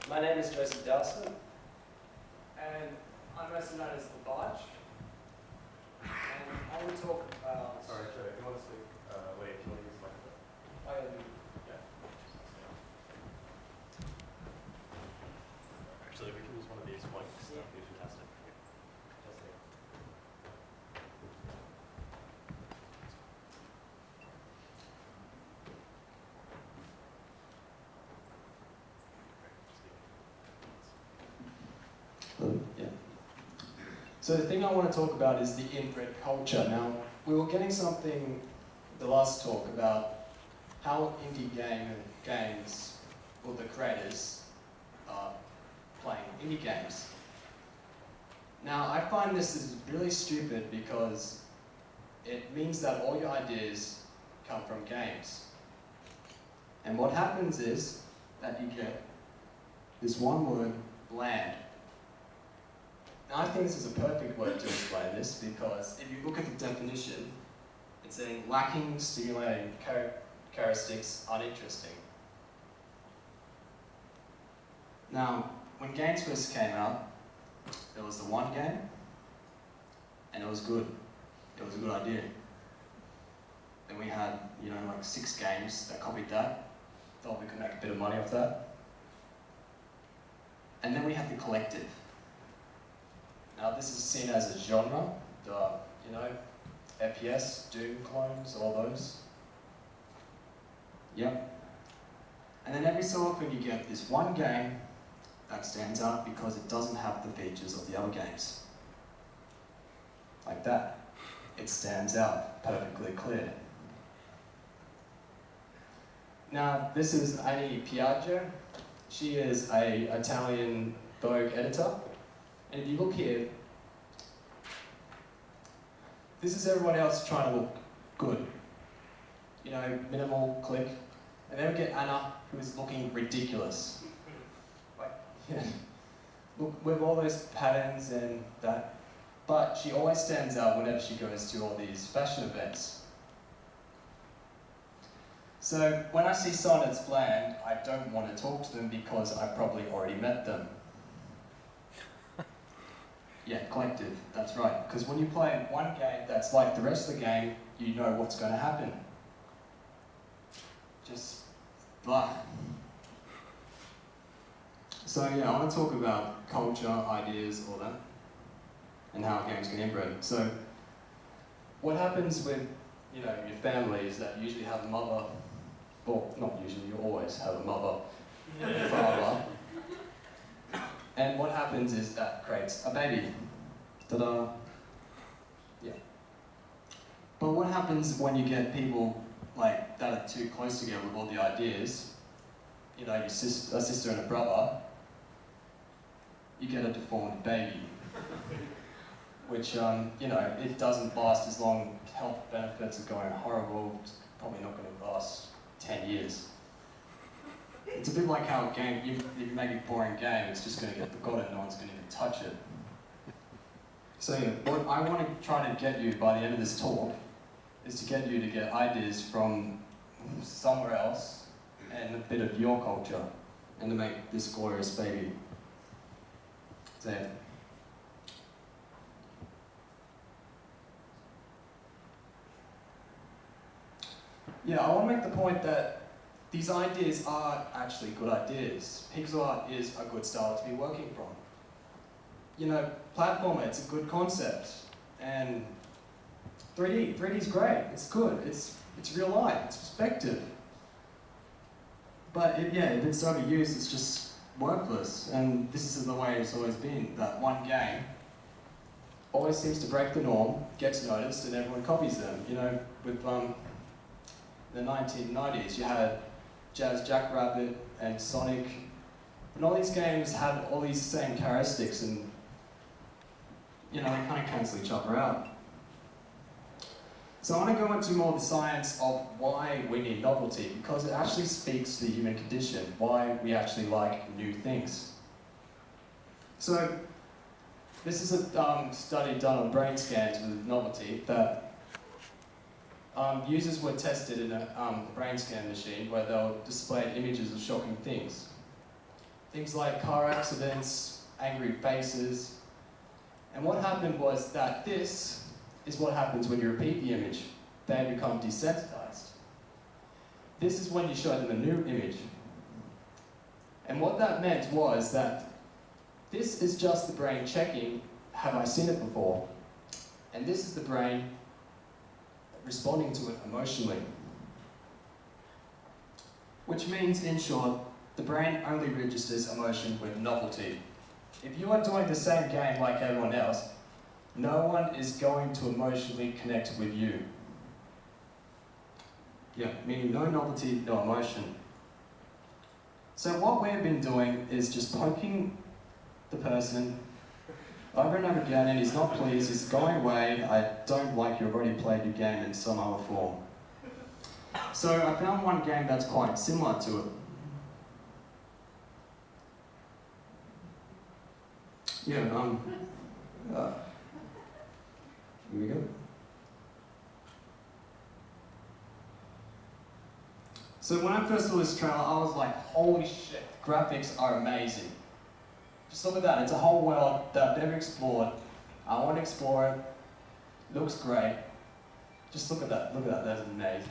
My name is Joseph Dowson. And I'm also known as the Barch. And I will talk about... Sorry, Joe, if you want to speak, wait, if you want to use the microphone. Yeah. Actually, we can use one of these mics. Yeah. That'd be fantastic. Fantastic. Yeah. So the thing I want to talk about is the inbred culture. Now, we were getting something, the last talk, about how indie games, or the creators, are playing indie games. Now, I find this is really stupid because it means that all your ideas come from games. And what happens is that you get this one word, bland. Now, I think this is a perfect word to explain this because if you look at the definition, it's saying lacking stimulating characteristics, uninteresting. Now, when games first came out, there was the one game, and it was good. It was a good idea. Then we had, like 6 games that copied that. Thought we could make a bit of money off that. And then we had the collective. Now this is seen as a genre, FPS, Doom clones, all those. Yep. And then every so often you get this one game that stands out because it doesn't have the features of the other games. Like that. It stands out, perfectly clear. Now this is Annie Piaggio. She is an Italian Vogue editor. And if you look here, this is everyone else trying to look good. Minimal, click. And then we get Anna, who is looking ridiculous. Look, with all those patterns and that. But she always stands out whenever she goes to all these fashion events. So when I see someone that's bland, I don't want to talk to them because I probably already met them. Yeah, collective, that's right. Because when you play one game that's like the rest of the game, you know what's going to happen. Just blah. So yeah, I want to talk about culture, ideas, all that, and how games get inbred. So what happens with your family is that you usually have a mother, well, not usually, you always have a mother and a father. And what happens is that creates a baby. Ta-da! Yeah. But what happens when you get people that are too close together with all the ideas, a sister and a brother, you get a deformed baby. Which, it doesn't last as long. Health benefits are going horrible. It's probably not going to last 10 years. It's a bit like how a game, if you make a boring game, it's just going to get forgotten, no one's going to even touch it. So yeah, what I want to try to get you by the end of this talk is to get you to get ideas from somewhere else and a bit of your culture and to make this glorious baby. So yeah. Yeah, I want to make the point that these ideas are actually good ideas. Pixel art is a good style to be working from. Platformer, it's a good concept. And 3D is great, it's good, it's real life, it's perspective. But if it's overused, it's just worthless. And this is the way it's always been, that one game always seems to break the norm, gets noticed, and everyone copies them. With the 1990s, you had Jazz Jackrabbit and Sonic, and all these games had all these same characteristics, and they kind of cancel each other out. So I want to go into more the science of why we need novelty, because it actually speaks to the human condition, why we actually like new things. So this is a study done on brain scans with novelty that users were tested in a brain scan machine where they'll display images of shocking things. Things like car accidents, angry faces. And what happened was that this is what happens when you repeat the image. They become desensitized. This is when you show them a new image. And what that meant was that this is just the brain checking, have I seen it before? And this is the brain responding to it emotionally. Which means, in short, the brain only registers emotion with novelty. If you are doing the same game like everyone else, no one is going to emotionally connect with you. Yeah, meaning no novelty, no emotion. So what we've been doing is just poking the person over and over again, and he's not pleased, he's going away, I don't like you've already played your game in some other form. So I found one game that's quite similar to it. Yeah, here we go. So when I first saw this trailer, I was like, holy shit, the graphics are amazing. Just look at that, it's a whole world that I've never explored. I want to explore it. Looks great. Just look at that, that's amazing.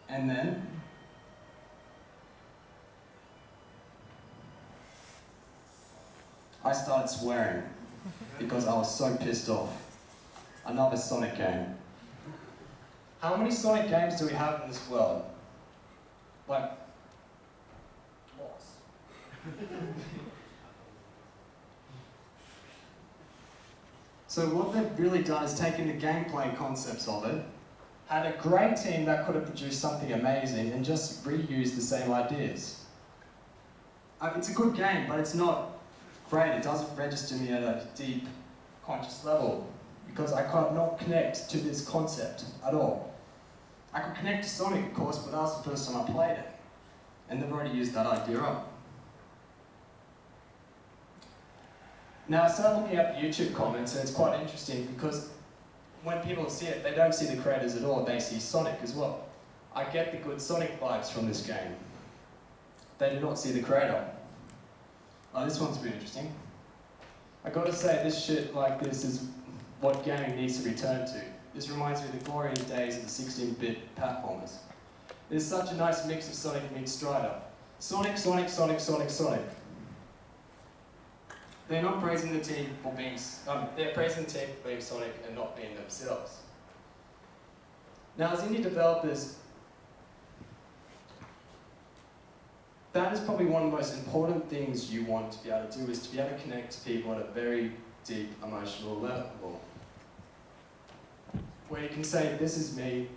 And then, I started swearing because I was so pissed off. Another Sonic game. How many Sonic games do we have in this world? Like, Lots. so what they've really done is taken the gameplay concepts of it, had a great team that could have produced something amazing and just reused the same ideas. It's a good game, but it's not great. It doesn't register me at a deep, conscious level because I can't not connect to this concept at all. I could connect to Sonic, of course, but that was the first time I played it. And they've already used that idea up. Now I started looking at the YouTube comments, and it's quite interesting because when people see it, they don't see the creators at all, they see Sonic as well. I get the good Sonic vibes from this game. They do not see the creator. Oh, this one's pretty interesting. I gotta say, this shit like this is what gaming needs to return to. This reminds me of the glorious days of the 16-bit platformers. There's such a nice mix of Sonic meets Strider. Sonic, Sonic, Sonic, Sonic, Sonic. They're not praising the team for being, they're praising the team for being Sonic and not being themselves. Now, as indie developers, that is probably one of the most important things you want to be able to do, is to be able to connect to people at a very deep emotional level. Where you can say, this is me,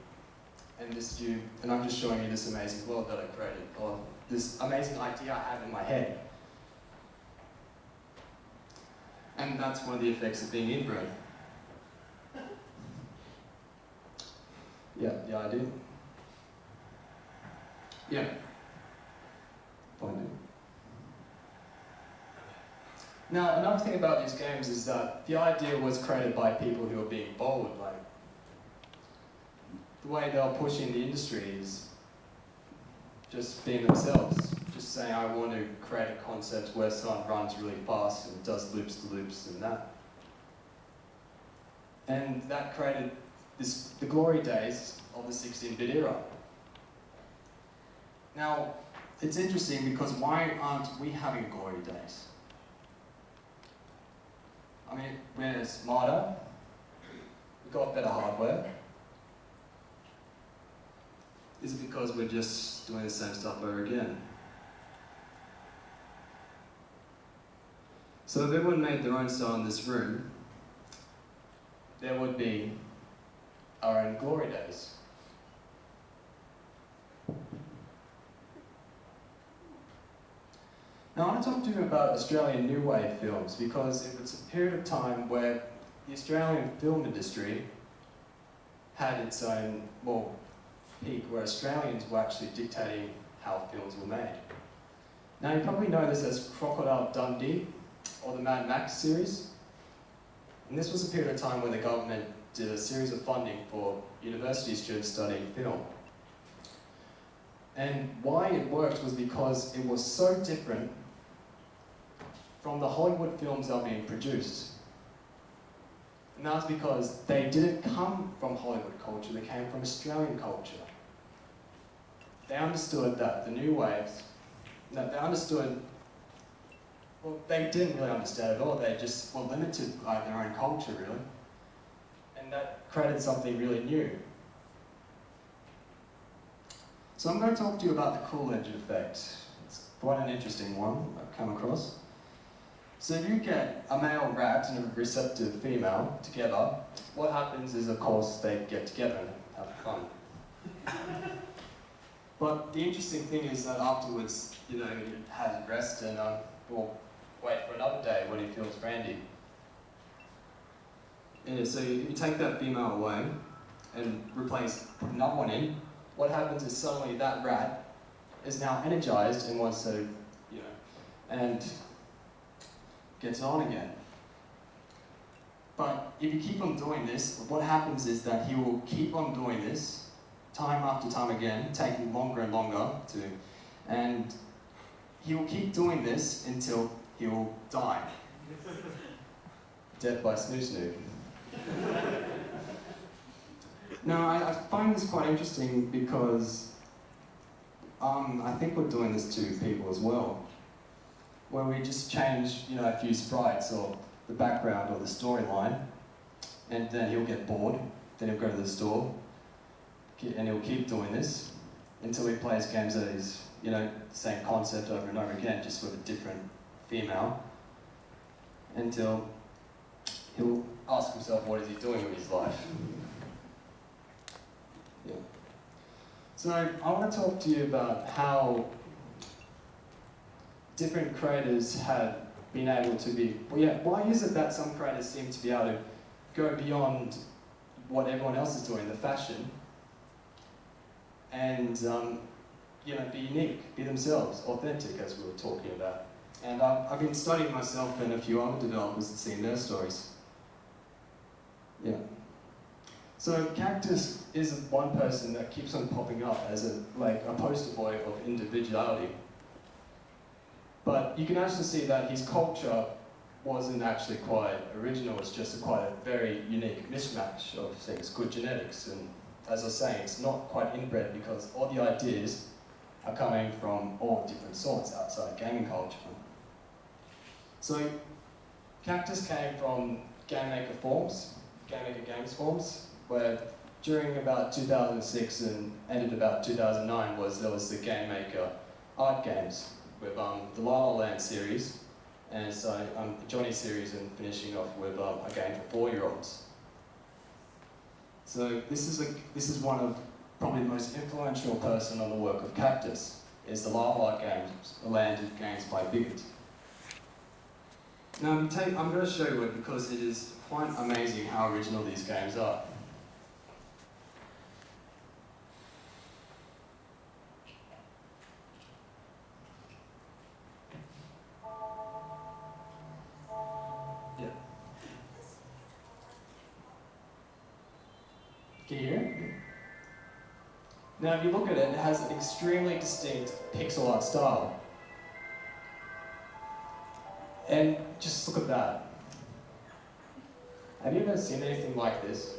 and this is you, and I'm just showing you this amazing world that I created, or this amazing idea I have in my head. And that's one of the effects of being inbred. Yeah, the idea. Yeah. Now, another thing about these games is that the idea was created by people who are being bold. Like, the way they're pushing the industry is just being themselves. Just saying, I want to create a concept where someone runs really fast and does loops to loops and that. And that created the glory days of the 16-bit era. Now, it's interesting because why aren't we having glory days? I mean, we're smarter, we've got better hardware. Is it because we're just doing the same stuff over again? So if everyone made their own style in this room, there would be our own glory days. Now I want to talk to you about Australian New Wave films because it was a period of time where the Australian film industry had its own, well, peak, where Australians were actually dictating how films were made. Now you probably know this as Crocodile Dundee, or the Mad Max series. And this was a period of time where the government did a series of funding for university students studying film. And why it worked was because it was so different from the Hollywood films that were being produced. And that's because they didn't come from Hollywood culture, they came from Australian culture. They understood that the new waves, that they understood, well, they didn't really understand at all, they just were limited by their own culture, really. And that created something really new. So I'm going to talk to you about the cool edge effect. It's quite an interesting one I've come across. So if you get a male rat and a receptive female together, what happens is, of course, they get together and have fun. But the interesting thing is that afterwards, you know, he has a rest and will wait for another day when he feels randy. Yeah, so if you take that female away and put another one in, what happens is suddenly that rat is now energized and wants to, you know, and gets on again. But if you keep on doing this, what happens is that he will keep on doing this time after time again, taking longer and longer and he will keep doing this until he will die. Death by snoo-snoo. Now, I find this quite interesting because I think we're doing this to people as well, where we just change, you know, a few sprites or the background or the storyline, and then he'll get bored, then he'll go to the store, and he'll keep doing this until he plays games that is, you know, the same concept over and over again, just with a different female, until he'll ask himself, what is he doing with his life? Yeah. So I want to talk to you about how different creators have been able to be, well, yeah, why is it that some creators seem to be able to go beyond what everyone else is doing, the fashion, and you know, be unique, be themselves, authentic, as we were talking about. And I've been studying myself and a few other developers and seeing their stories. Yeah. So Cactus is one person that keeps on popping up as a poster boy of individuality. But you can actually see that his culture wasn't actually quite original, it's just quite a very unique mismatch of things, good genetics. And as I was saying, it's not quite inbred because all the ideas are coming from all different sorts outside gaming culture. So Cactus came from Game Maker Games forums, where during about 2006 and ended about 2009 there was the Game Maker art games with the La La Land series, and so the Johnny series, and finishing off with a game for 4-year-olds. So this is one of probably the most influential person on the work of Cactus, is the La La Land games by Bigot. Now I'm going to show you it because it is quite amazing how original these games are. Yeah. Can you hear it? Now if you look at it, it has an extremely distinct pixel art style. And just look at that. Have you ever seen anything like this?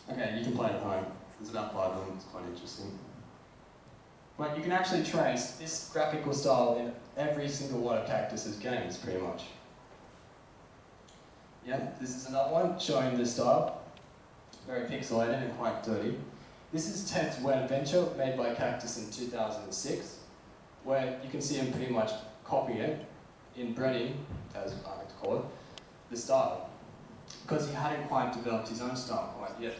Okay, you can play it at home. There's about 5 of them, it's quite interesting. But you can actually trace this graphical style in every single one of Cactus's games, pretty much. Yeah, this is another one showing this style. Very pixelated and quite dirty. This is Ted's Wet Adventure, made by Cactus in 2006, where you can see him pretty much copying it, inbreeding, as I like to call it, the style, because he hadn't quite developed his own style quite yet.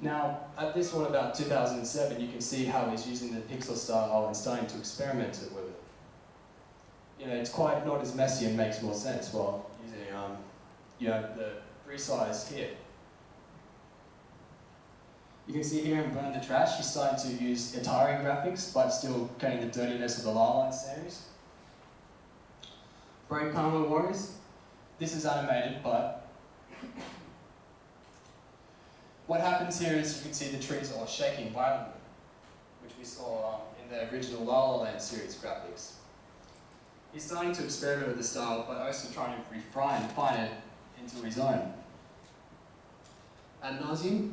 Now, at this one about 2007, you can see how he's using the pixel style and starting to experiment with it. You know, it's quite not as messy and makes more sense while using, you know, the resize here. You can see here in Burn the Trash, he's starting to use Atari graphics, but still getting the dirtiness of the La La Land series. Brave Karma Warriors. This is animated, but what happens here is you can see the trees are shaking violently, which we saw in the original La La Land series graphics. He's starting to experiment with the style, but also trying to refine it into his own. Ad nauseum.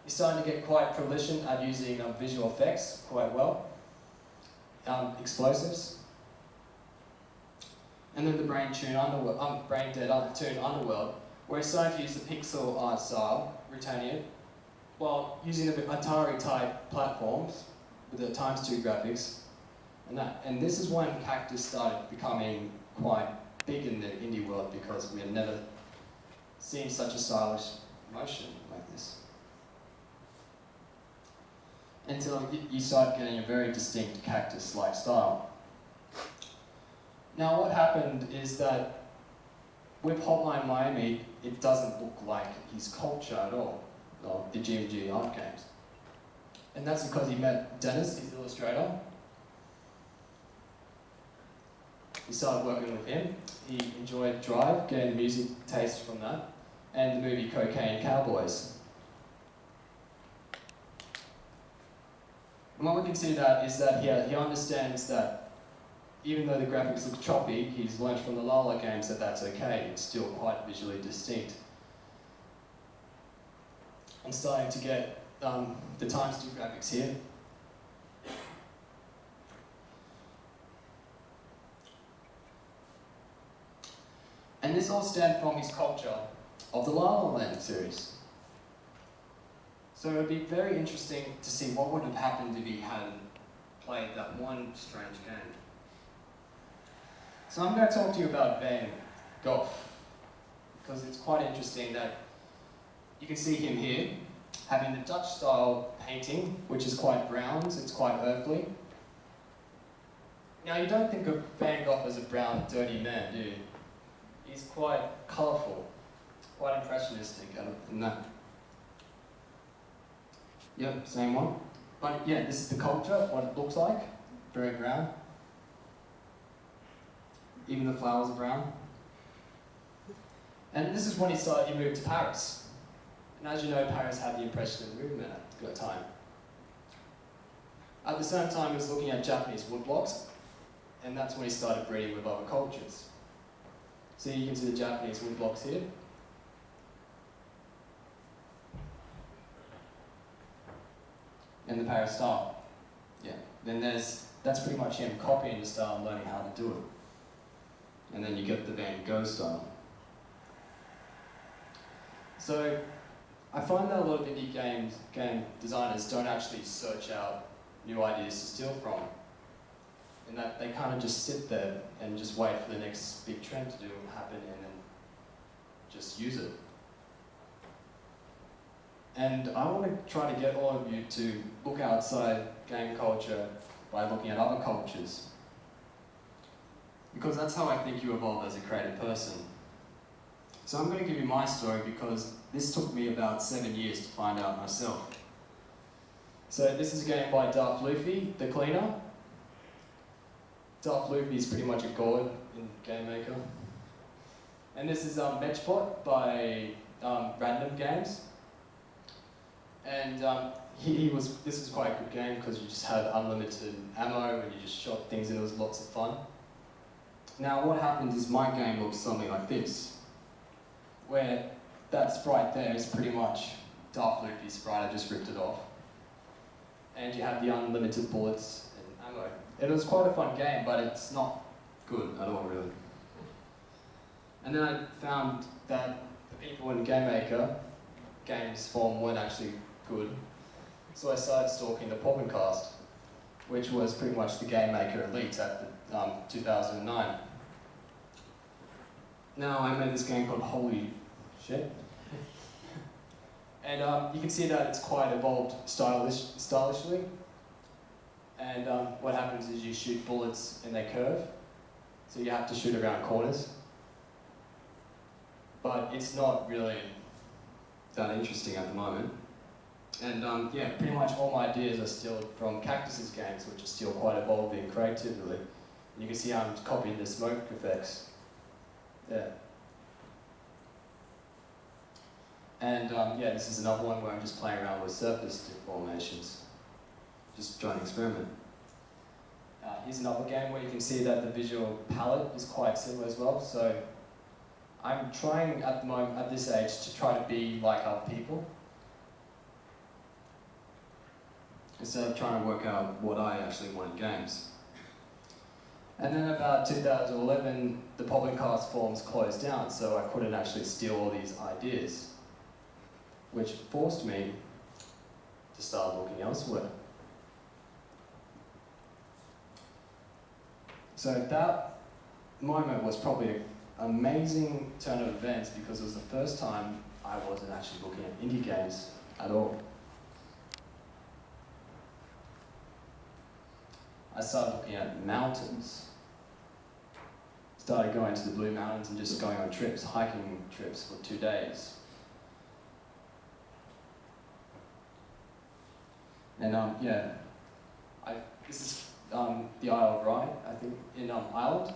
He's starting to get quite proficient at using visual effects quite well. Explosives. And then the Brain Dead Underworld, where he's starting to use the pixel art style, returning it, while using the Atari type platforms with the ×2 graphics. And this is when Cactus started becoming quite big in the indie world, because we had never seen such a stylish motion like this. Until you start getting a very distinct Cactus-like style. Now what happened is that with Hotline Miami, it doesn't look like his culture at all, the GMG art games. And that's because he met Dennis, his illustrator. He started working with him. He enjoyed Drive, getting music taste from that, and the movie Cocaine Cowboys. And what we can see that is that he understands that even though the graphics look choppy, he's learned from the Lala games that that's okay. It's still quite visually distinct. I'm starting to get the ×2 graphics here. And this all stemmed from his culture of the La La Land series. So it would be very interesting to see what would have happened if he hadn't played that one strange game. So I'm going to talk to you about Van Gogh, because it's quite interesting that you can see him here, having the Dutch style painting, which is quite brown, so it's quite earthly. Now you don't think of Van Gogh as a brown, dirty man, do you? He's quite colourful, quite impressionistic in that. Yep, same one. But yeah, this is the culture, what it looks like. Very brown. Even the flowers are brown. And this is when he moved to Paris. And as you know, Paris had the Impressionist movement at the time. At the same time, he was looking at Japanese woodblocks, and that's when he started breeding with other cultures. So you can see the Japanese woodblocks here. And the Paris style. Yeah. Then that's pretty much him copying the style and learning how to do it. And then you get the Van Gogh style. So I find that a lot of indie game designers don't actually search out new ideas to steal from. And that they kind of just sit there and just wait for the next big trend to happen and then just use it. And I want to try to get all of you to look outside game culture by looking at other cultures. Because that's how I think you evolve as a creative person. So I'm going to give you my story because this took me about 7 years to find out myself. So this is a game by Darth Luffy, the cleaner. Darth Luffy is pretty much a god in Game Maker. And this is Barchboi by Random Games. And this is quite a good game because you just had unlimited ammo and you just shot things and it was lots of fun. Now what happens is my game looks something like this, where that sprite there is pretty much Darth Luffy's sprite, I just ripped it off. And you have the unlimited bullets and ammo. It was quite a fun game, but it's not good at all, really. And then I found that the people in Game Maker games form weren't actually good. So I started stalking the Podcast, which was pretty much the Game Maker elite at the, 2009. Now I made this game called Holy Shit. And you can see that it's quite evolved stylishly. And what happens is you shoot bullets and they curve. So you have to shoot around corners. But it's not really that interesting at the moment. And yeah, pretty much all my ideas are still from Cactus's games, which are still quite evolving creatively. And you can see I'm copying the smoke effects there. And yeah, this is another one where I'm just playing around with surface deformations. Just trying to experiment. Here's another game where you can see that the visual palette is quite similar as well. So I'm trying at the moment, at this age, to try to be like other people, instead of trying to work out what I actually want in games. And then about 2011, the podcast forums closed down, so I couldn't actually steal all these ideas, which forced me to start looking elsewhere. So that moment was probably an amazing turn of events because it was the first time I wasn't actually looking at indie games at all. I started looking at mountains. Started going to the Blue Mountains and just going on trips, hiking trips for 2 days. And yeah, this is the Isle of Wight, I think, in Ireland,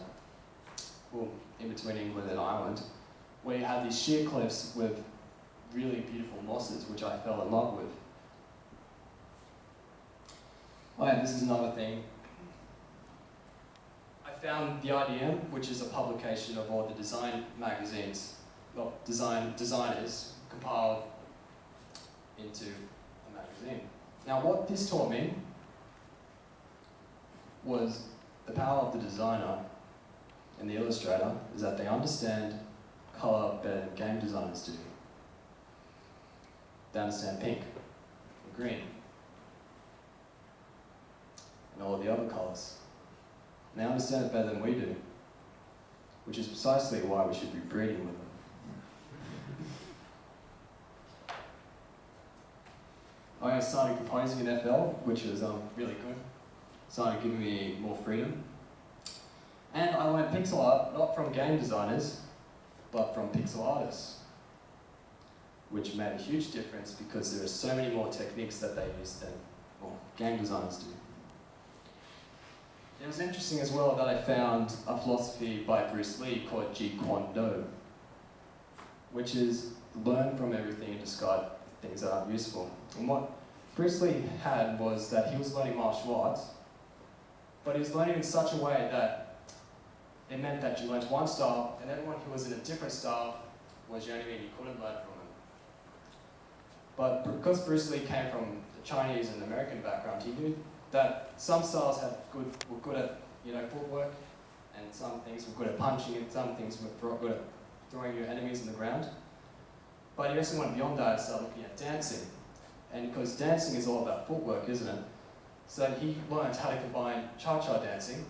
well, in between England and Ireland, where you have these sheer cliffs with really beautiful mosses, which I fell in love with. Oh yeah, this is another thing. I found the IDM, which is a publication of all the design magazines, well, designers compiled into a magazine. Now what this taught me was the power of the designer and the illustrator is that they understand colour better than game designers do. They understand pink and green and all the other colours. And they understand it better than we do, which is precisely why we should be breeding with them. I started composing in FL, which was really good. Started giving me more freedom. And I learned pixel art, not from game designers, but from pixel artists, which made a huge difference because there are so many more techniques that they use than, well, game designers do. It was interesting as well that I found a philosophy by Bruce Lee called Jeet Kune Do, which is learn from everything and discard things that aren't useful. And what Bruce Lee had was that he was learning martial arts, but he was learning in such a way that it meant that you learned one style, and everyone who was in a different style was the only thing you couldn't learn from him. But because Bruce Lee came from the Chinese and American background, he knew that some styles were good at footwork, and some things were good at punching, and some things were good at throwing your enemies in the ground. But he also went beyond that and started looking at dancing. And because dancing is all about footwork, isn't it? So he learned how to combine cha-cha dancing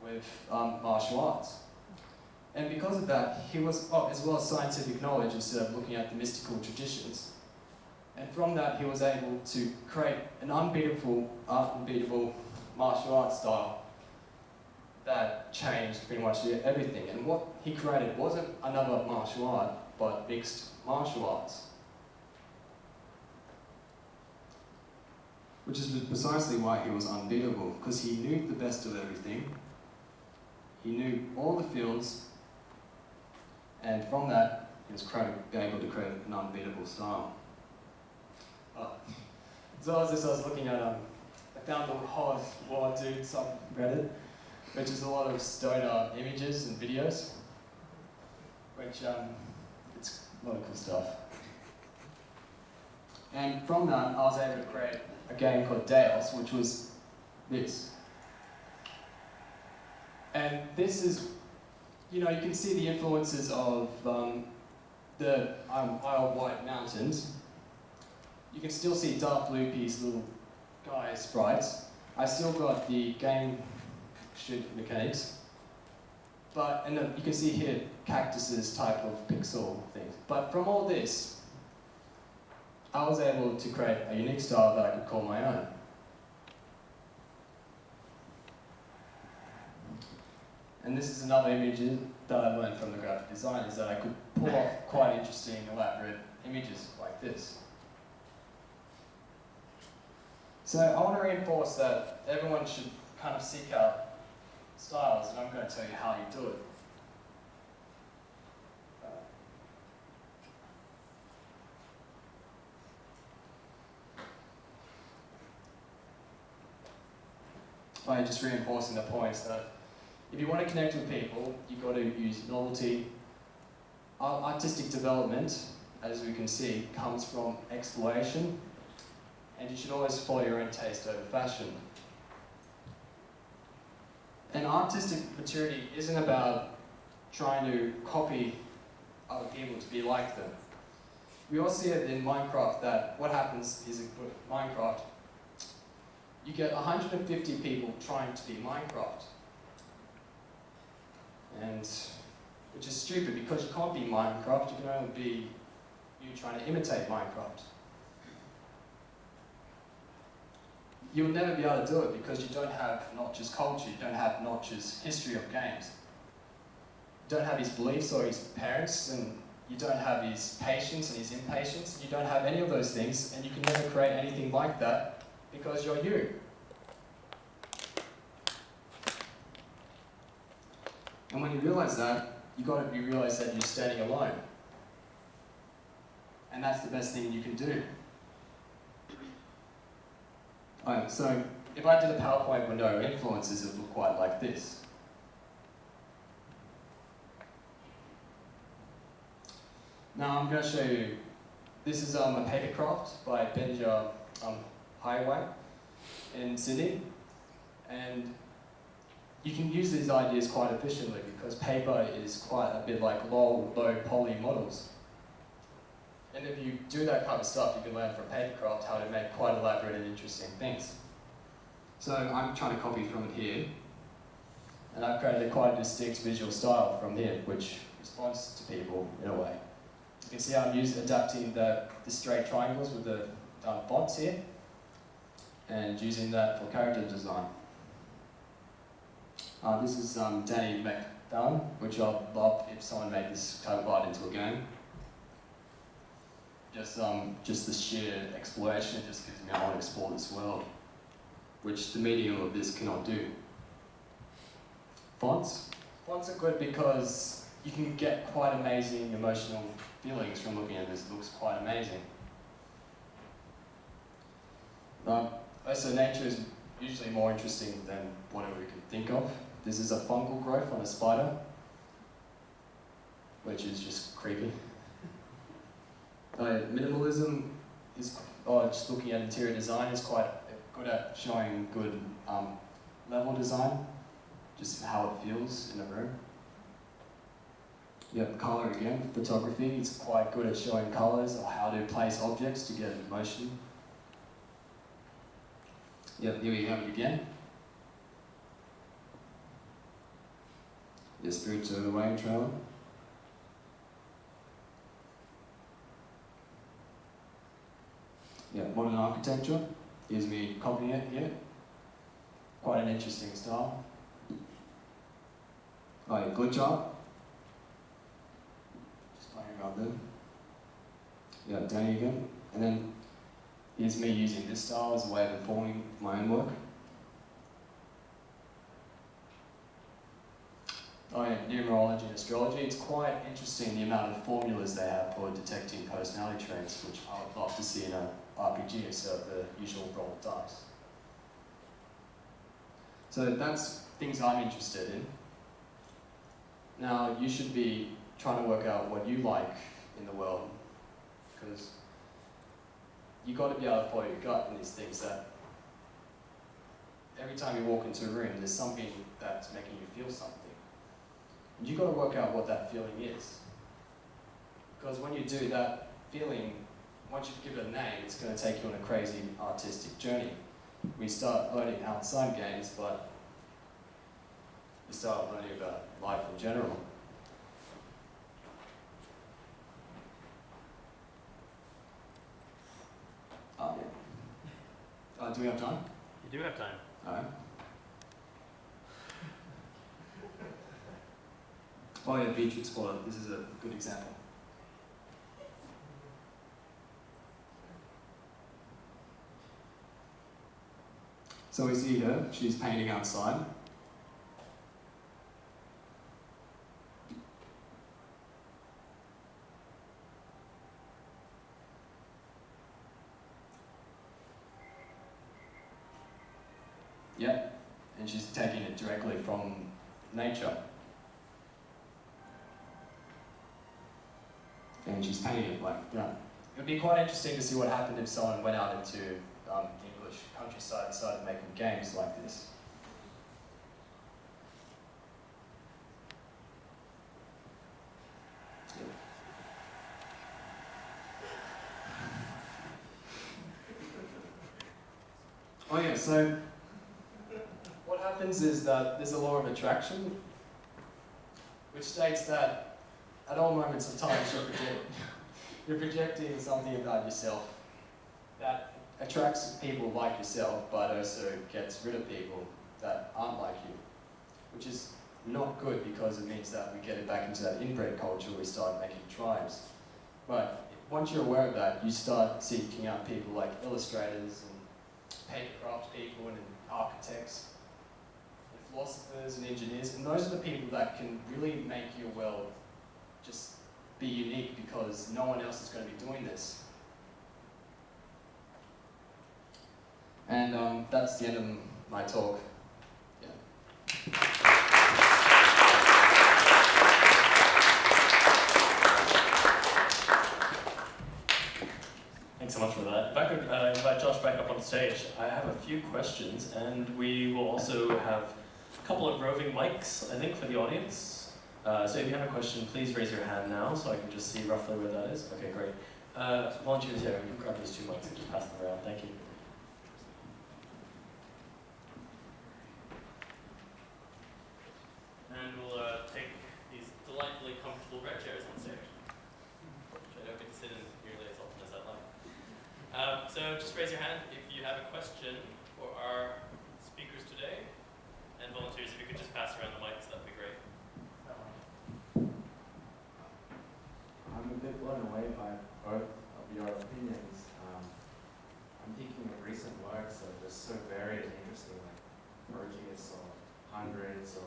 with martial arts. And because of that, he was, as well as scientific knowledge, instead of looking at the mystical traditions. And from that, he was able to create an unbeatable martial arts style that changed pretty much everything. And what he created wasn't another martial art, but mixed martial arts. Which is precisely why he was unbeatable, because he knew the best of everything. He knew all the fields, and from that, he was able to create an unbeatable style. So as I was looking at, I found the whole War Dude subreddit, which is a lot of stoner images and videos, which it's a lot of cool stuff. And from that, I was able to create a game called Deus, which was this. And this is, you can see the influences of the Isle of Wight Mountains. You can still see Darth Loopy's little guy sprites. I still got the game shoot mechanics. And you can see here cactuses type of pixel things. But from all this, I was able to create a unique style that I could call my own. And this is another image that I learned from the graphic designers, that I could pull off quite interesting, elaborate images like this. So I want to reinforce that everyone should kind of seek out styles, and I'm going to tell you how you do it. By just reinforcing the points that if you want to connect with people, you've got to use novelty. Artistic development, as we can see, comes from exploration, and you should always follow your own taste over fashion. And artistic maturity isn't about trying to copy other people to be like them. We all see it in Minecraft that what happens is in Minecraft, you get 150 people trying to be Minecraft. And which is stupid because you can't be Minecraft, you can only be you trying to imitate Minecraft. You'll never be able to do it because you don't have Notch's culture, you don't have Notch's history of games. You don't have his beliefs or his parents, and you don't have his patience and his impatience. You don't have any of those things, and you can never create anything like that because you're you. And when you realise that, you realise that you're standing alone. And that's the best thing you can do. So, if I did a PowerPoint with no influences, it would look quite like this. Now I'm going to show you, this is a paper craft by Benja Highway in Sydney. And you can use these ideas quite efficiently because paper is quite a bit like low poly models. And if you do that kind of stuff, you can learn from papercraft how to make quite elaborate and interesting things. So I'm trying to copy from it here, and I've created quite a distinct visual style from here, which responds to people in a way. You can see I'm adapting the straight triangles with the fonts here, and using that for character design. This is Danny McDown, which I'd love if someone made this type of art into a game. Just the sheer exploration just gives me, I want to explore this world, which the medium of this cannot do. Fonts. Fonts are good because you can get quite amazing emotional feelings from looking at this. It looks quite amazing. Also, nature is usually more interesting than whatever we can think of. This is a fungal growth on a spider, which is just creepy. Minimalism is, just looking at interior design, is quite good at showing good level design, just how it feels in a room. Yep, colour again, photography is quite good at showing colours or how to place objects to get emotion. Yep, here we have it again. The Spirits of the Wayne trailer. Yeah, modern architecture. Here's me copying it here. Quite an interesting style. Oh yeah, glitch art. Just playing around there. Yeah, Danny again. And then here's me using this style as a way of informing my own work. Oh yeah, numerology and astrology. It's quite interesting the amount of formulas they have for detecting personality traits, which I would love to see in a RPG instead of the usual roll of dice. So that's things I'm interested in. Now you should be trying to work out what you like in the world, because you've got to be able to follow your gut in these things. That every time you walk into a room, there's something that's making you feel something. And you've got to work out what that feeling is. Because when you do that feeling, once you give it a name, it's going to take you on a crazy artistic journey. We start learning outside games, but we start learning about life in general. Oh yeah. Do we have time? You do have time. Alright. Oh yeah, Beach Explorer. This is a good example. So we see her, she's painting outside. Yeah, and she's taking it directly from nature. And she's painting it like that. It would be quite interesting to see what happened if someone went out into the English countryside and started making games like this. Oh yeah, so what happens is that there's a law of attraction, which states that at all moments of time you're projecting something about yourself that attracts people like yourself, but also gets rid of people that aren't like you, which is not good because it means that we get it back into that inbred culture where we start making tribes. But once you're aware of that, you start seeking out people like illustrators and paper craft people and architects and philosophers and engineers, and those are the people that can really make your world just be unique because no one else is going to be doing this. And that's the end of my talk. Yeah. Thanks so much for that. If I could invite Josh back up on stage, I have a few questions, and we will also have a couple of roving mics, I think, for the audience. So if you have a question, please raise your hand now so I can just see roughly where that is. Okay, great. Volunteers here, you can grab these 2 mics and just pass them around. Thank you. And we'll take these delightfully comfortable red chairs on stage, which I don't get to sit in nearly as often as I'd like. So just raise your hand if you have a question for our speakers today. And volunteers, if you could just pass around the mics, that'd be great. I'm a bit blown away by both of your opinions. I'm thinking of recent works that are just so varied and interesting, like Proteus or Hundreds,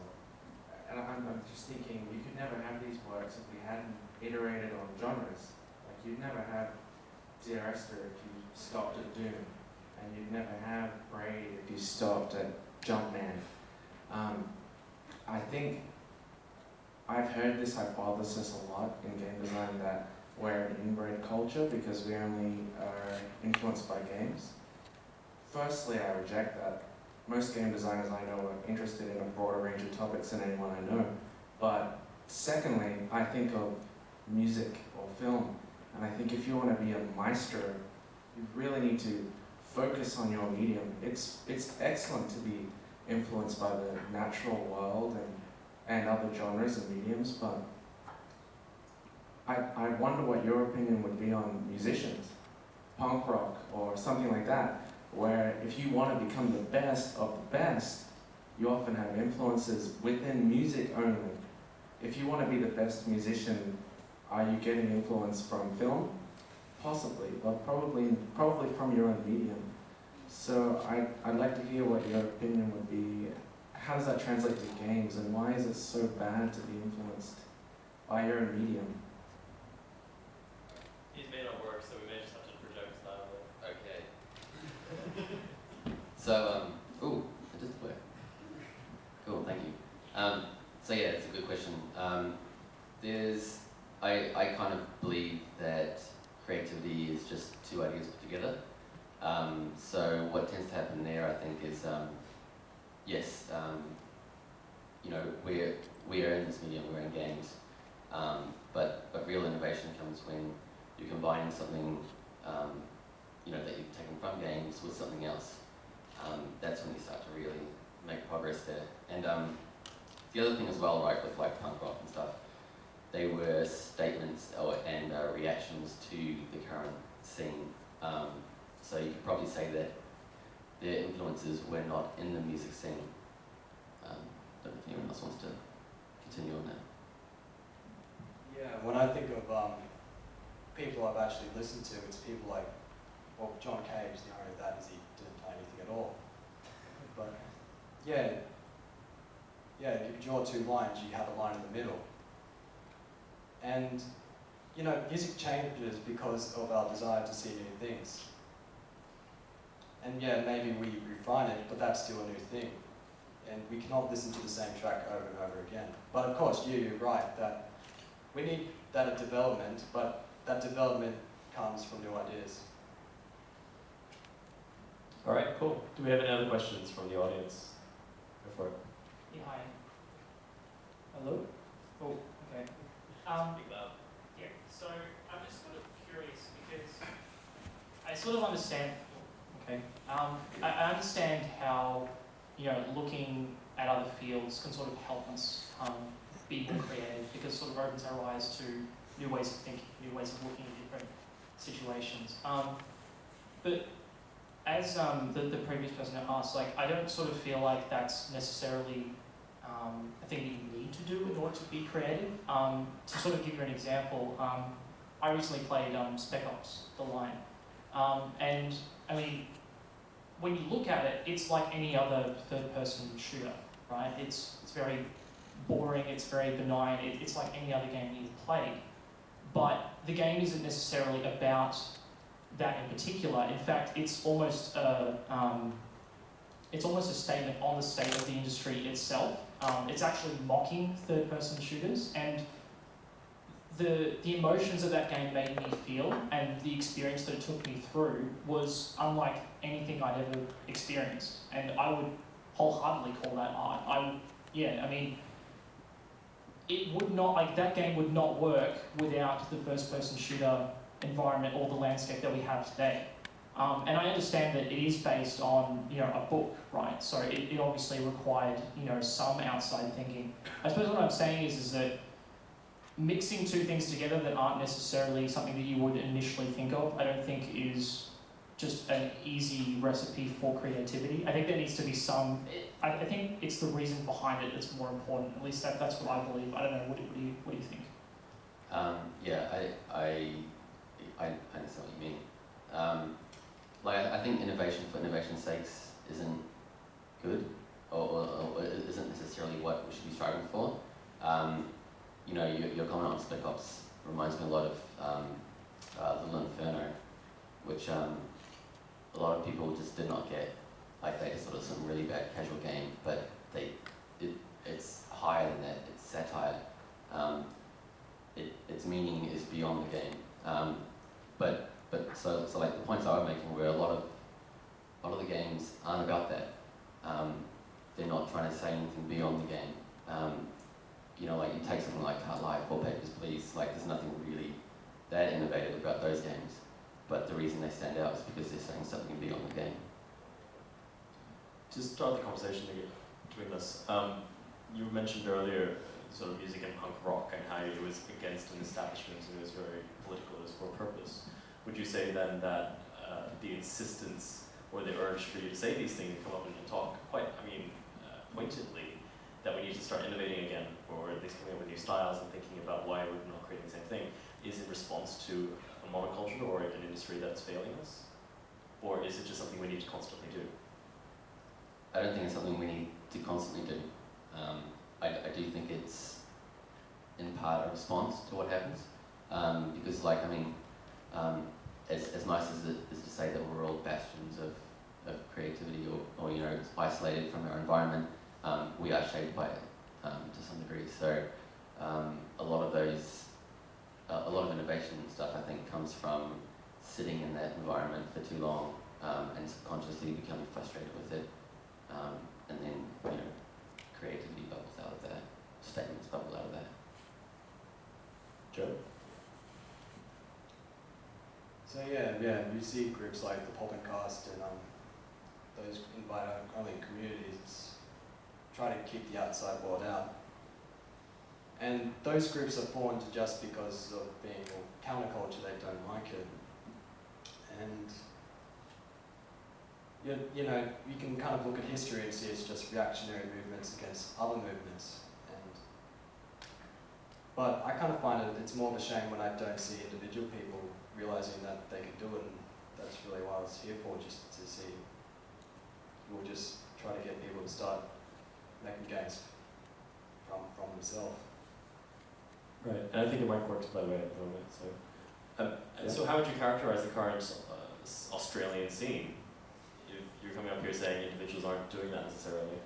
and I'm just thinking you could never have these works if we hadn't iterated on genres. Like you'd never have Dear Esther if you stopped at Doom, and you'd never have Braid if you stopped at Jumpman. I think I've heard this hypothesis a lot in game design that we're an inbred culture because we only are influenced by games. Firstly, I reject that. Most game designers I know are interested in a broader range of topics than anyone I know. But secondly, I think of music or film, and I think if you want to be a maestro, you really need to focus on your medium. It's excellent to be influenced by the natural world and other genres and mediums, but I wonder what your opinion would be on musicians, punk rock or something like that, where if you want to become the best of the best, you often have influences within music only. If you want to be the best musician, are you getting influence from film? Possibly, but probably from your own medium. So I'd like to hear what your opinion would be. How does that translate to games, and why is it so bad to be influenced by your own medium? These may not work, so we may just have to project loudly. Okay. So, it does work. Cool, thank you. So yeah, it's a good question. I kind of believe that creativity is just two ideas put together. So what tends to happen there, I think, is yes, you know, we are in this medium, we're in games, but real innovation comes when you're combining something, you know, that you've taken from games with something else. That's when you start to really make progress there. And the other thing as well, right, with like punk rock and stuff, they were statements and reactions to the current scene. So you could probably say that their influences were not in the music scene. Don't know if anyone else wants to continue on that. Yeah, when I think of people I've actually listened to, it's people like, well, John Cage, the irony of that is he didn't play anything at all. But yeah, if you draw two lines, you have a line in the middle. And, you know, music changes because of our desire to see new things. And yeah, maybe we refine it, but that's still a new thing. And we cannot listen to the same track over and over again. But of course, you're right, that we need that development, but that development comes from new ideas. All right, cool. Do we have any other questions from the audience? Go for it. Yeah, hi. Hello? Oh, okay. Speak loud. Yeah, so I'm just sort of curious because I sort of understand, okay, I understand how, looking at other fields can sort of help us be more creative because it sort of opens our eyes to new ways of thinking, new ways of looking at different situations. But as the previous person asked, like, I don't sort of feel like that's necessarily a thing that you need to do in order to be creative. To sort of give you an example, I recently played Spec Ops: The Line, and I mean, when you look at it, it's like any other third-person shooter, right? It's very boring, it's very benign, it's like any other game you've played. But the game isn't necessarily about that in particular. In fact, it's almost a statement on the state of the industry itself. It's actually mocking third-person shooters, and the emotions that that game made me feel and the experience that it took me through was unlike anything I'd ever experienced. And I would wholeheartedly call that art. It would not, like, that game would not work without the first-person shooter environment or the landscape that we have today. And I understand that it is based on, a book, right? So it obviously required, some outside thinking. I suppose what I'm saying is that mixing two things together that aren't necessarily something that you would initially think of, I don't think is just an easy recipe for creativity. I think there needs to be some, I think it's the reason behind it that's more important. At least that's what I believe. I don't know, what do you think? I understand what you mean. I think innovation for innovation's sake isn't good, or isn't necessarily what we should be striving for. Your comment on Spec Ops reminds me a lot of Little Inferno, which a lot of people just did not get. Like, they just thought it was some really bad casual game, but it's higher than that. It's satire. Its meaning is beyond the game. So like the points I was making were a lot of the games aren't about that. They're not trying to say anything beyond the game. Like you take something like Can't Lie, 4 Papers, Please. Like, there's nothing really that innovative about those games. But the reason they stand out is because they're saying something beyond the game. To start the conversation between us, you mentioned earlier sort of music and punk rock and how it was against an establishment and it was very political, it was for a purpose. Would you say then that the insistence or the urge for you to say these things and come up and talk quite, pointedly, that we need to start innovating again, or at least coming up with new styles and thinking about why we're not creating the same thing, is in response to a monoculture or an industry that's failing us? Or is it just something we need to constantly do? I don't think it's something we need to constantly do. I do think it's in part a response to what happens, because as nice as it is to say that we're all bastions of creativity or isolated from our environment, we are shaped by it to some degree. So a lot of innovation and stuff, I think, comes from sitting in that environment for too long and subconsciously becoming frustrated with it, and then creativity bubbles out of that, statements bubble out of that. Joe? So yeah, you see groups like the Pop and Cast and those invite-only communities try to keep the outside world out. And those groups are formed just because of being counterculture, they don't like it. And you can kind of look at history and see it's just reactionary movements against other movements. But I kind of find it's more of a shame when I don't see individual people realizing that they can do it, and that's really what I was here for, just to see. We'll just try to get people to start making games from themselves. Right, and I think it might work, by the way, at the moment. So how would you characterize the current Australian scene? you're coming up here saying individuals aren't doing that necessarily.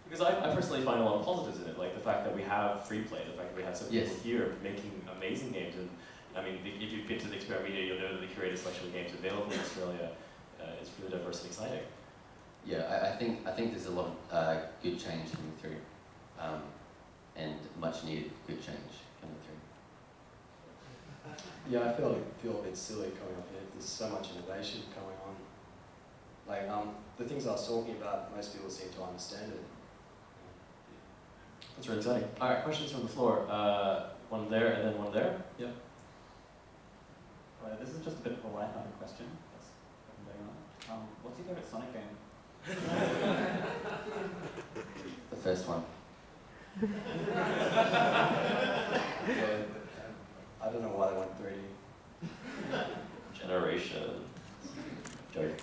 Because I personally find a lot of positives in it, like the fact that we have free play, the fact that we have some people Yes. here making amazing games. And I mean, if you've been to the Experiment Media, you'll know that the curated selection of games available in Australia is really diverse and exciting. Yeah, I think there's a lot of good change coming through, and much needed good change coming through. Yeah, I feel a bit silly coming up here. There's so much innovation going on. Like the things I was talking about, most people seem to understand it. That's really exciting. All right, questions from the floor. One there and then one there. Yep. This is just a bit of a light-hearted question. That's going on. What's your favourite Sonic game? The first one. Yeah, I don't know why they went 3D. Generation. Joke.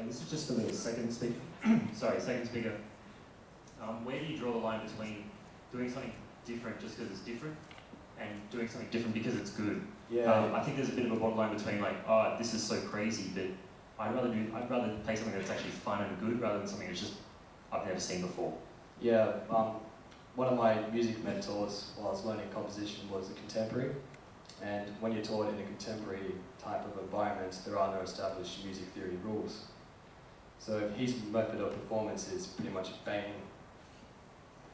This is just for the second speaker. Second speaker. Where do you draw the line between doing something different just because it's different and doing something different because it's good? Yeah. I think there's a bit of a borderline between like, oh, this is so crazy, but I'd rather play something that's actually fun and good rather than something that's just I've never seen before. Yeah. One of my music mentors while I was learning composition was a contemporary. And when you're taught in a contemporary type of environment, there are no established music theory rules. So his method of performance is pretty much banging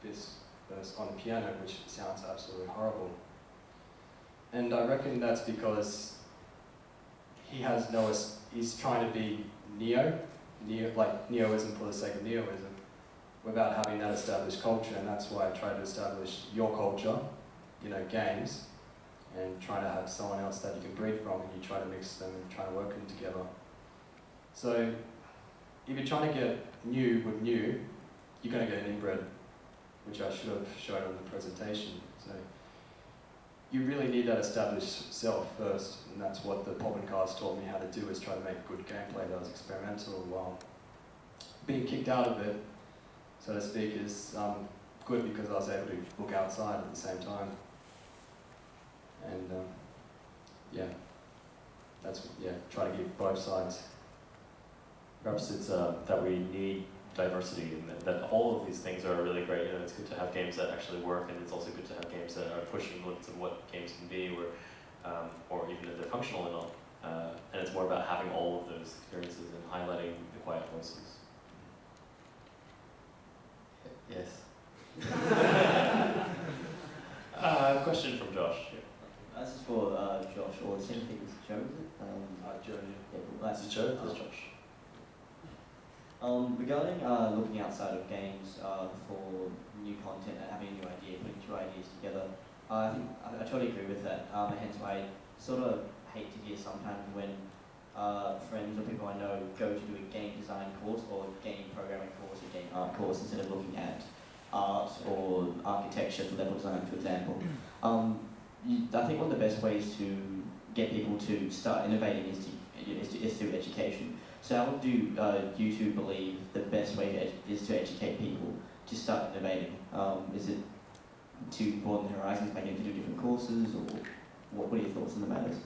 this verse on the piano, which sounds absolutely horrible. And I reckon that's because he's trying to be like neoism for the sake of neoism, without having that established culture, and that's why I try to establish your culture, games, and try to have someone else that you can breed from, and you try to mix them and try to work them together. So if you're trying to get new with new, you're going to get an inbred, which I should have shown on the presentation. So you really need that established self first, and that's what the podcast taught me how to do, is try to make good gameplay that was experimental, while being kicked out of it, so to speak, is good because I was able to look outside at the same time. And try to give both sides. Perhaps it's that we need diversity, and that all of these things are really great. It's good to have games that actually work, and it's also good to have games that are pushing limits of what games can be, or even if they're functional or not. And it's more about having all of those experiences and highlighting the quiet voices. Yes. Question from Josh. This is for Josh, or the same thing as Joe, is it? Joe, This is Joe, this is Josh. Regarding looking outside of games for new content and having a new idea, putting two ideas together, I think I totally agree with that. Hence why I sort of hate to hear sometimes when friends or people I know go to do a game design course or game programming course or game art course instead of looking at art or architecture for level design, for example. I think one of the best ways to get people to start innovating is through education. So how do you two believe the best way is to educate people to start innovating? Is it to broaden their horizons by getting to do different courses, or what are your thoughts on the matters?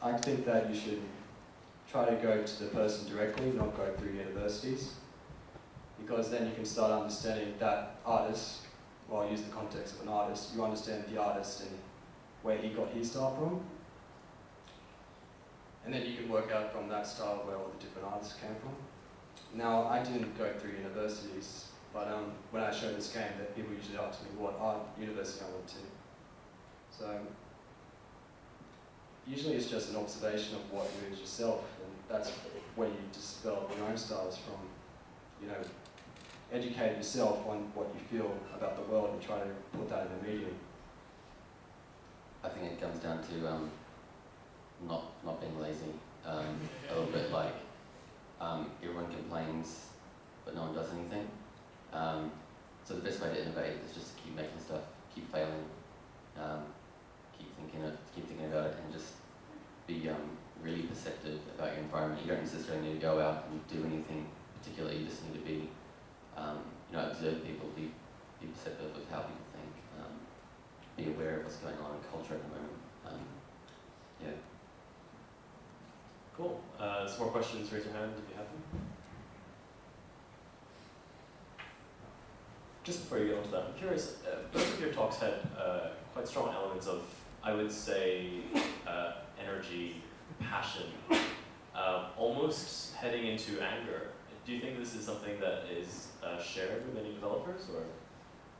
I think that you should try to go to the person directly, not go through universities, because then you can start understanding that artist. Well, I'll use the context of an artist. You understand the artist and where he got his style from. And then you can work out from that style where all the different artists came from. Now, I didn't go through universities, but when I show this game, that people usually ask me what art university I went to. So, usually it's just an observation of what you is yourself, and that's where you just develop your own styles from. Educate yourself on what you feel about the world and try to put that in the medium. I think it comes down to not being lazy. A little bit like everyone complains, but no one does anything. So the best way to innovate is just to keep making stuff, keep failing, keep thinking about it, and just be really perceptive about your environment. You don't necessarily need to go out and do anything particular. You just need to be how people think, be aware of what's going on in culture at the moment. Yeah. Cool. Some more questions, raise your hand if you have them. Just before you get onto that, I'm curious, both of your talks had quite strong elements of, I would say, energy, passion, almost heading into anger. Do you think this is something that is shared with any developers, or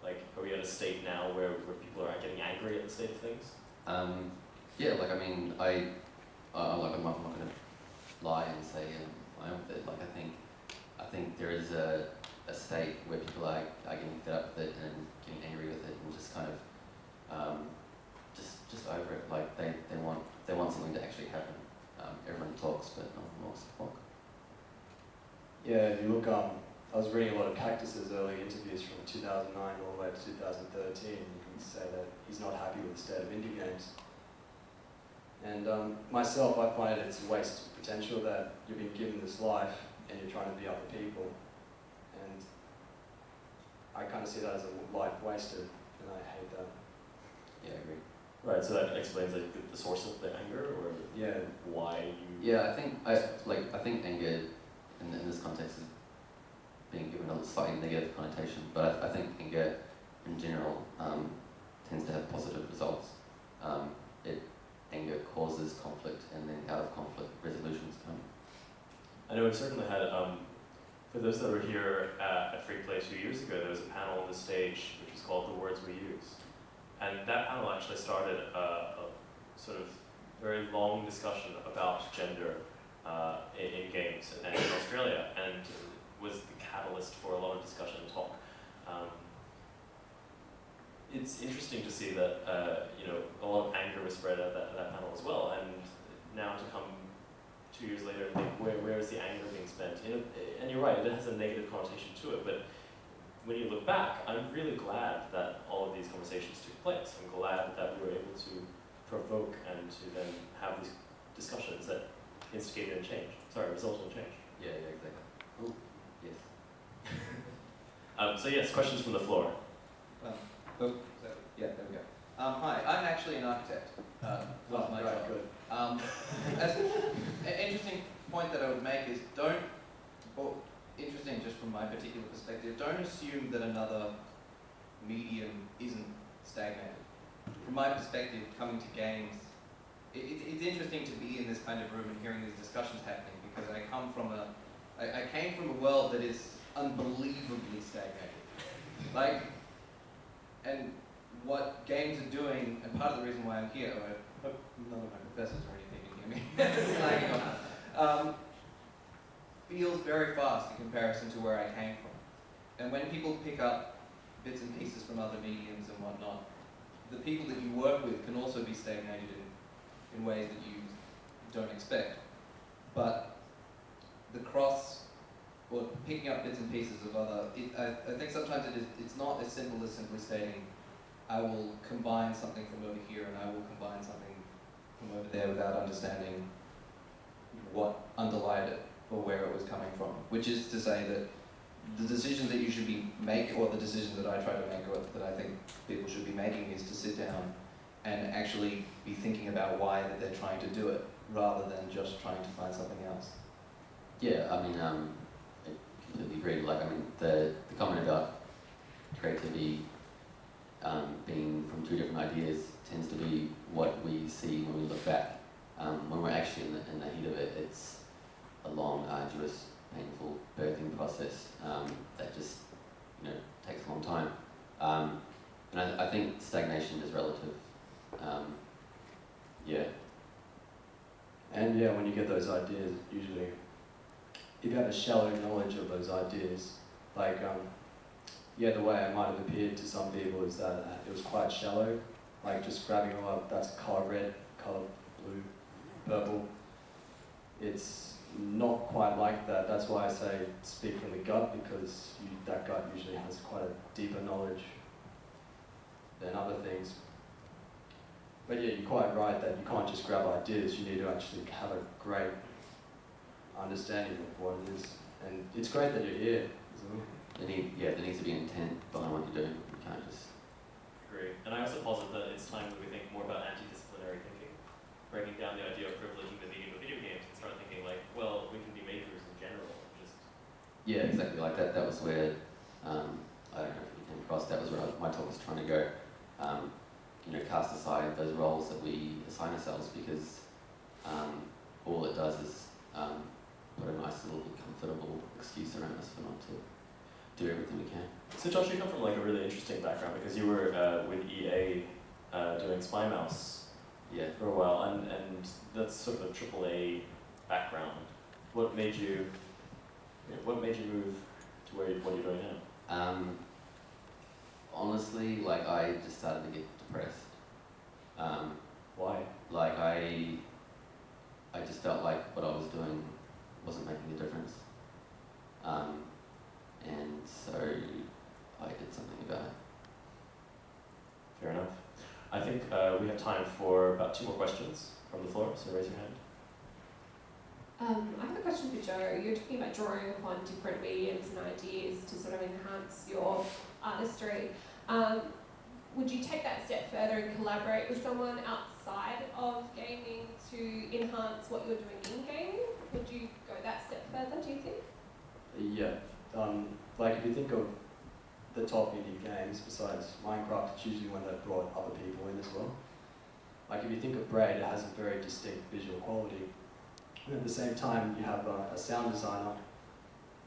like, are we at a state now where people are getting angry at the state of things? Yeah, like I mean, I'm not going to lie and say I am with it. Like I think there is a state where people are getting fed up with it and getting angry with it and just kind of just over it. Like they want something to actually happen. Everyone talks, but no one wants to talk. Yeah, if you look, I was reading a lot of Cactus's early interviews from 2009 all the way to 2013. You can say that he's not happy with the state of indie games. And myself, I find it's a waste of potential that you've been given this life and you're trying to be other people. And I kind of see that as a life wasted, and I hate that. Yeah, I agree. Right, so that explains like the source of the anger, or Yeah. why you... Yeah, I think anger in this context is being given a slightly negative connotation, but I think anger in general tends to have positive results. Anger causes conflict, and then out of conflict, resolutions come. I know we've certainly had, for those that were here at freeplay 2 years ago, there was a panel on the stage which was called The Words We Use. And that panel actually started a sort of very long discussion about gender in games and in Australia, and was the catalyst for a lot of discussion and talk. It's interesting to see that a lot of anger was spread at that panel as well, and now to come 2 years later and think, where is the anger being spent? And you're right, it has a negative connotation to it, but when you look back, I'm really glad that all of these conversations took place. I'm glad that we were able to provoke and to then have these discussions that instigated a change. Resulted in change. Yeah, exactly. Oh, yes. So yes, questions from the floor. Yeah, there we go. Hi, I'm actually an architect. Was my job. Good. An interesting point that I would make is interesting just from my particular perspective, don't assume that another medium isn't stagnated. From my perspective, coming to games, it's interesting to be in this kind of room and hearing these discussions happening, because I came from a world that is unbelievably stagnated. And what games are doing, and part of the reason why I'm here, I hope none of my professors or anything can hear me, slagging on, feels very fast in comparison to where I came from. And when people pick up bits and pieces from other mediums and whatnot, the people that you work with can also be stagnated in ways that you don't expect. But picking up bits and pieces of other, I think sometimes it's not as simple as simply stating, I will combine something from over here and I will combine something from over there without understanding what underlied it or where it was coming from. Which is to say that the decisions that you should make, or the decisions that I try to make, or that I think people should be making, is to sit down and actually be thinking about why that they're trying to do it, rather than just trying to find something else. Yeah, I mean, I completely agree. The comment about creativity being from two different ideas tends to be what we see when we look back. When we're actually in the heat of it, it's a long, arduous, painful birthing process that just takes a long time. And I think stagnation is relative. Yeah. And yeah, when you get those ideas, usually, if you have a shallow knowledge of those ideas, the way it might have appeared to some people is that it was quite shallow, just grabbing all up, that's colour red, colour blue, purple. It's not quite like that. That's why I say speak from the gut, because that gut usually has quite a deeper knowledge than other things. But yeah, you're quite right that you can't just grab ideas, you need to actually have a great understanding of what it is. And it's great that you're here, isn't it? There needs to be intent behind what you're doing. You can't just I also posit that it's time that we think more about anti-disciplinary thinking, breaking down the idea of privileging the medium of video games and start thinking like, well, we can be makers in general, and just Yeah, exactly. Like that. That was where I don't know if you came across. That was where my talk was trying to go. You know, cast aside those roles that we assign ourselves, because all it does is put a nice little comfortable excuse around us for not to do everything we can. So Josh, you come from like a really interesting background because you were with EA doing Spy Mouse Yeah. for a while, and that's sort of a AAA background. What made you move to what you're doing now? Honestly, like I just started to get depressed. Why? Like I just felt like what I was doing wasn't making a difference. And so I did something about it. Fair enough. I think we have time for about 2 more questions from the floor, so raise your hand. I have a question for Joe. You're talking about drawing upon different mediums and ideas to sort of enhance your artistry. Would you take that step further and collaborate with someone outside of gaming to enhance what you're doing in gaming? Would you go that step further, do you think? Yeah. Like if you think of the top indie games, besides Minecraft, it's usually when they've brought other people in as well. Like if you think of Braid, it has a very distinct visual quality. And at the same time, you have a sound designer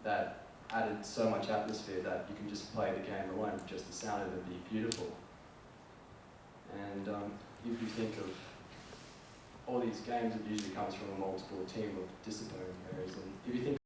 that added so much atmosphere that you can just play the game alone with just the sound of it be beautiful. And if you think of all these games, it usually comes from a multiple team of disciplinary areas. And if you think